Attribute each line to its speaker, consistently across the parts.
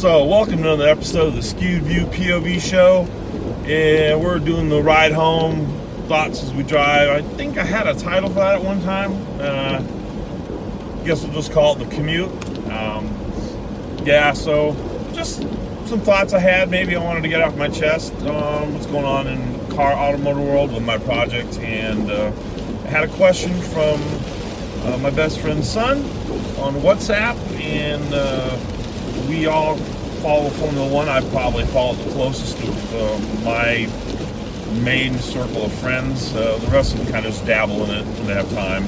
Speaker 1: So, welcome to another episode of the SkyoöD-Vu P.O.V show. And we're doing the ride home, thoughts as we drive. I think I had a title for that at one time. I guess we'll just call it the Commute. So just some thoughts I had. Maybe I wanted to get off my chest on what's going on in car automotive world with my project. And I had a question from my best friend's son on WhatsApp, and we all follow Formula One. I probably follow it the closest of my main circle of friends. The rest of them kind of just dabble in it when they have time.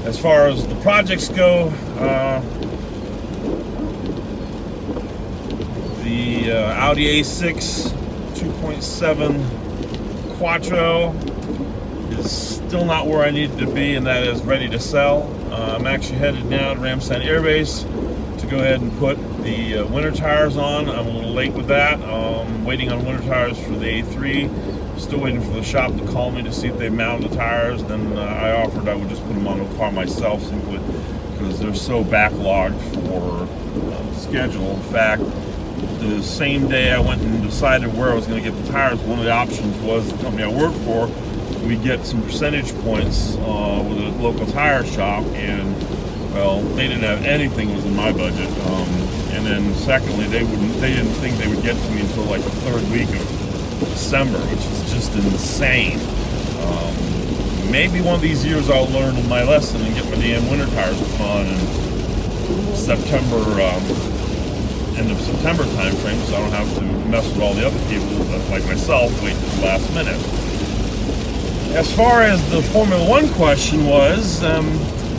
Speaker 1: As far as the projects go, the Audi A6 2.7 Quattro is still not where I need it to be, and that is ready to sell. I'm actually headed now to Ramstein Air Base to go ahead and put the winter tires on. I'm a little late with that. Waiting on winter tires for the A3. Still waiting for the shop to call me to see if they mounted the tires. Then I offered I would just put them on the car myself, simply because they're so backlogged for schedule. In fact, the same day I went and decided where I was going to get the tires, one of the options was the company I work for. We get some percentage points with a local tire shop, and well, they didn't have anything was in my budget. And then secondly, they didn't think they would get to me until like the third week of December, which is just insane. Maybe one of these years I'll learn my lesson and get my damn winter tires put on in September, end of September time frame, so I don't have to mess with all the other people like myself wait to the last minute. As far as the Formula One question was,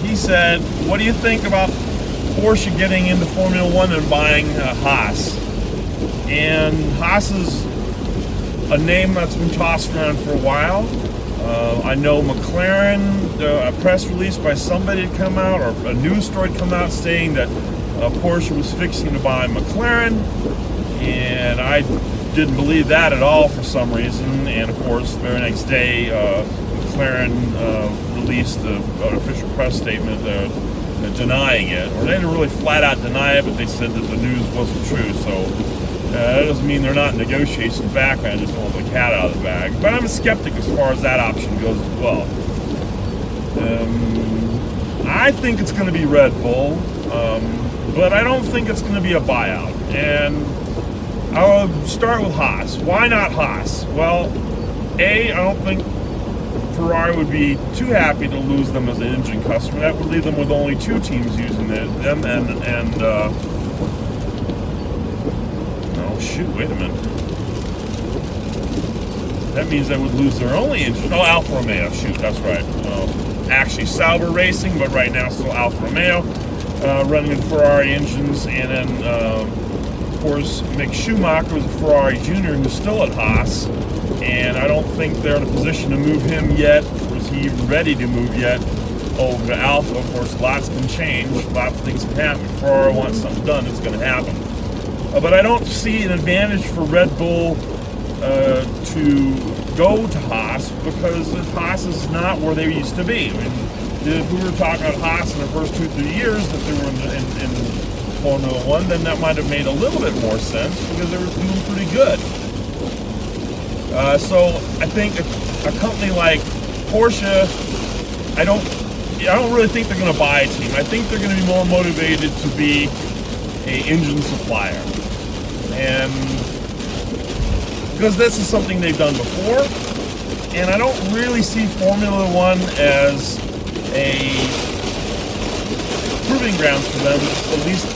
Speaker 1: he said, what do you think about Porsche getting into Formula One and buying Haas? And Haas is a name that's been tossed around for a while. I know Mclaren, a press release by somebody had come out, or a news story had come out saying that Porsche was fixing to buy Mclaren, and I didn't believe that at all for some reason. And of course, the very next day, Mclaren released an official press statement denying it, or they didn't really flat out deny it, but they said that the news wasn't true. So that doesn't mean they're not in negotiations back. I just don't want the cat out of the bag. But I'm a skeptic as far as that option goes as well. I think it's going to be Red Bull, but I don't think it's going to be a buyout. And I'll start with Haas. Why not Haas? Well, I don't think Ferrari would be too happy to lose them as an engine customer. That would leave them with only two teams using them, and oh shoot, wait a minute. That means they would lose their only engine. Oh, Alfa Romeo, shoot, that's right. Actually, Sauber Racing, but right now still Alfa Romeo, running in Ferrari engines, and then of course, Mick Schumacher was a Ferrari junior who's still at Haas, and I don't think they're in a position to move him yet, or is he even ready to move yet, over to Alfa. Of course, lots can change, lots of things can happen. If Ferrari wants something done, it's going to happen. But I don't see an advantage for Red Bull to go to Haas, because Haas is not where they used to be. I mean, if we were talking about Haas in the first 2-3 years that they were in Formula One, then that might have made a little bit more sense, because they were doing pretty good. So I think a company like Porsche, I don't really think they're going to buy a team. I think they're going to be more motivated to be an engine supplier, and because this is something they've done before, and I don't really see Formula One as a proving grounds for them, at least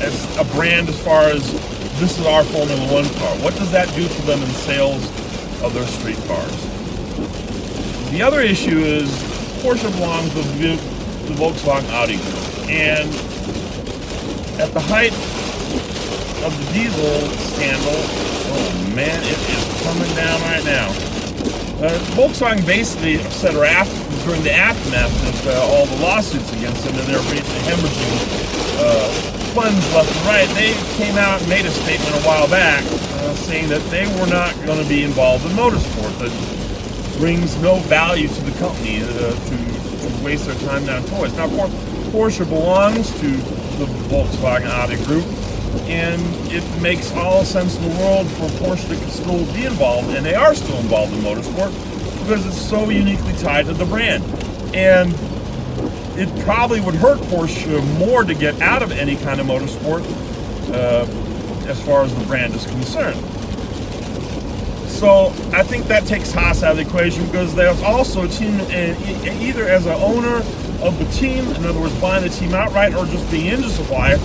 Speaker 1: as a brand, as far as this is our Formula One car. What does that do for them in sales of their street cars? The other issue is Porsche belongs to the Volkswagen Audi group, and at the height of the diesel scandal, oh man, it is coming down right now. Volkswagen basically said during the aftermath of all the lawsuits against them, and they're basically hemorrhaging funds left and right, they came out and made a statement a while back saying that they were not going to be involved in motorsport. That brings no value to the company to waste their time down toys. Now, of course, Porsche belongs to the Volkswagen Audi group, and it makes all sense in the world for Porsche to still be involved, and they are still involved in motorsport because it's so uniquely tied to the brand. And it probably would hurt Porsche more to get out of any kind of motorsport as far as the brand is concerned. So I think that takes Haas out of the equation, because there's also a team, either as an owner of the team, in other words, buying the team outright, or just being engine supplier,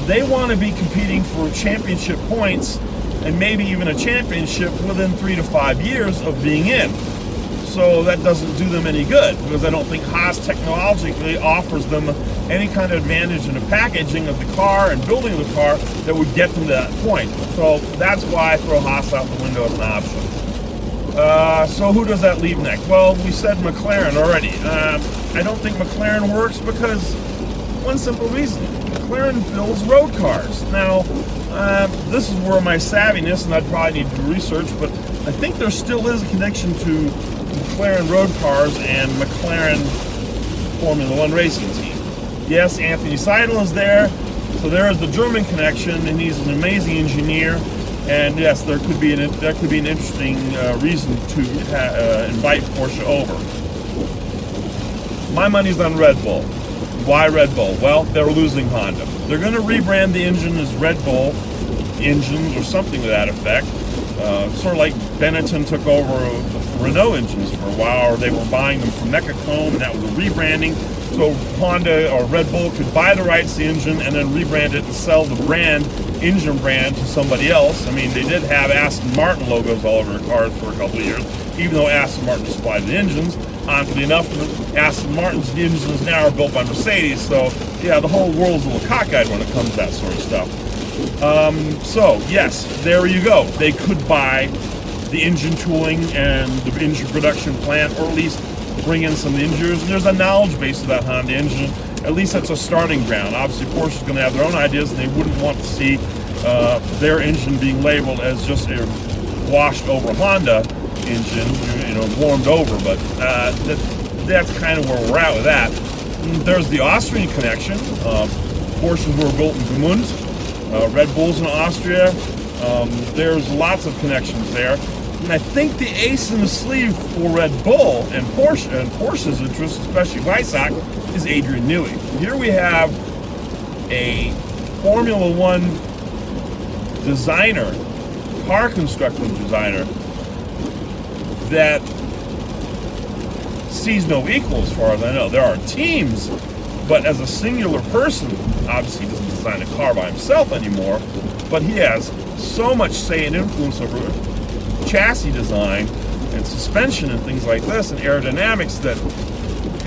Speaker 1: they want to be competing for championship points and maybe even a championship within 3 to 5 years of being in. So that doesn't do them any good, because I don't think Haas technologically offers them any kind of advantage in the packaging of the car and building of the car that would get them to that point. So that's why I throw Haas out the window as an option. So who does that leave next? Well, we said Mclaren already. I don't think Mclaren works because one simple reason. McLaren builds road cars. Now, this is where my savviness, and I'd probably need to do research, but I think there still is a connection to McLaren road cars and McLaren Formula One racing team. Yes, Anthony Seidel is there, so there is the German connection, and he's an amazing engineer. And yes, there could be an interesting reason to invite Porsche over. My money's on Red Bull. Why Red Bull? Well, they're losing Honda. They're going to rebrand the engine as Red Bull engines or something to that effect. Sort of like Benetton took over the Renault engines for a while, or they were buying them from Mclaren, and that was a rebranding. So Honda or Red Bull could buy the rights to the engine and then rebrand it and sell the engine brand to somebody else. I mean, they did have Aston Martin logos all over their cars for a couple of years, even though Aston Martin supplied the engines. Oddly enough, Aston Martin's engines now are built by Mercedes, so yeah, the whole world's a little cockeyed when it comes to that sort of stuff. So yes, there you go. They could buy the engine tooling and the engine production plant, or at least bring in some engineers. And there's a knowledge base of that Honda engine. At least that's a starting ground. Obviously, Porsche's going to have their own ideas, and they wouldn't want to see their engine being labeled as just a washed over Honda engine, warmed over. But that's kind of where we're at with that. And there's the Austrian connection. Porsches were built in Commute. Red Bull's in Austria. There's lots of connections there. And I think the ace in the sleeve for Red Bull and Porsche's interest, especially Weissach, is Adrian Newey. Here we have a Formula One designer, car constructing designer, that sees no equal as far as I know. There are teams, but as a singular person, obviously he doesn't design a car by himself anymore, but he has so much say and influence over chassis design and suspension and things like this, and aerodynamics, that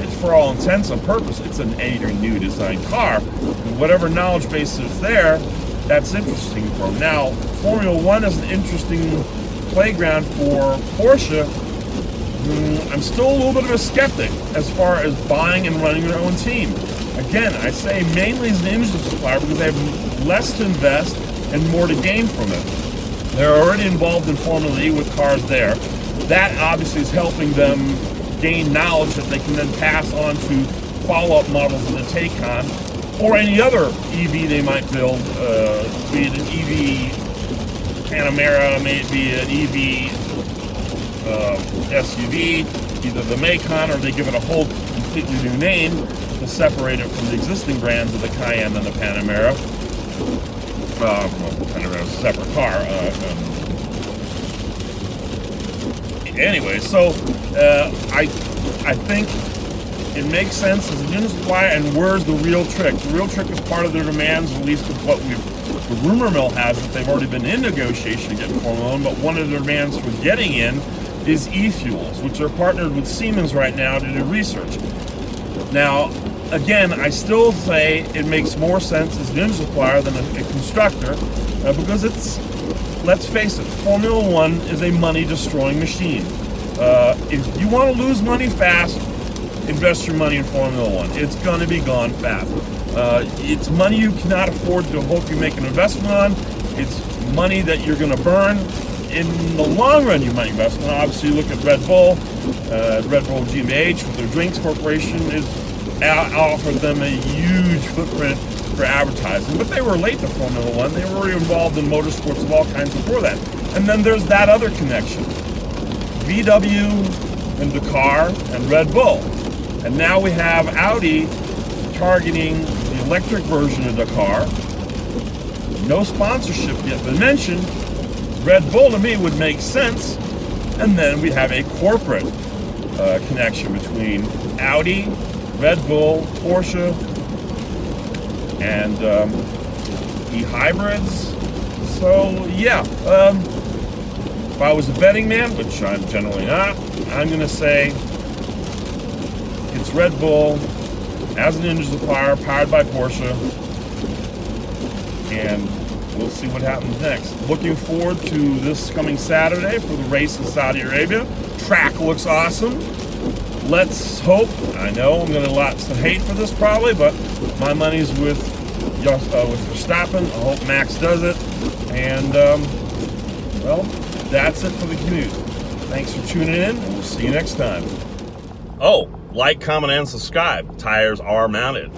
Speaker 1: it's, for all intents and purposes, it's an Adrian Newey designed car. And whatever knowledge base is there, that's interesting for him. Now, Formula One is an interesting playground for Porsche. I'm still a little bit of a skeptic as far as buying and running their own team. Again, I say mainly as an engine supplier because they have less to invest and more to gain from it. They're already involved in Formula E with cars there. That obviously is helping them gain knowledge that they can then pass on to follow-up models of the Taycan or any other EV they might build, be it an EV Panamera, maybe an EV SUV, either the Macan, or they give it a whole completely new name to separate it from the existing brands of the Cayenne and the Panamera. Panamera is a separate car. Anyway, so I think it makes sense as an engine supplier, and where's the real trick? The real trick is part of their demands, at least with what the rumor mill has, that they've already been in negotiation to get in Formula One, but one of their demands for getting in is e-fuels, which are partnered with Siemens right now to do research. Now, again, I still say it makes more sense as an engine supplier than a constructor, because it's, let's face it, Formula One is a money-destroying machine. If you want to lose money fast, invest your money in Formula One. It's going to be gone fast. It's money you cannot afford to hope you make an investment on. It's money that you're going to burn. In the long run, you might invest. And obviously, look at Red Bull. Red Bull GmbH with their drinks corporation is offered them a huge footprint for advertising, but they were late to Formula One. They were involved in motorsports of all kinds before that. And then there's that other connection. VW and Dakar and Red Bull. And now we have Audi targeting the electric version of Dakar. No sponsorship yet been mentioned. Red Bull to me would make sense. And then we have a corporate connection between Audi, Red Bull, Porsche, and e-hybrids. So yeah, if I was a betting man, which I'm generally not, I'm going to say it's Red Bull as an engine supplier powered by Porsche, and we'll see what happens next. Looking forward to this coming Saturday for the race in Saudi Arabia. Track looks awesome. Let's hope. I know I'm going to get lots of hate for this probably, but my money's with Verstappen. I hope Max does it. And well, that's it for the Commute. Thanks for tuning in, and we'll see you next time. Oh, like, comment, and subscribe. Tires are mounted.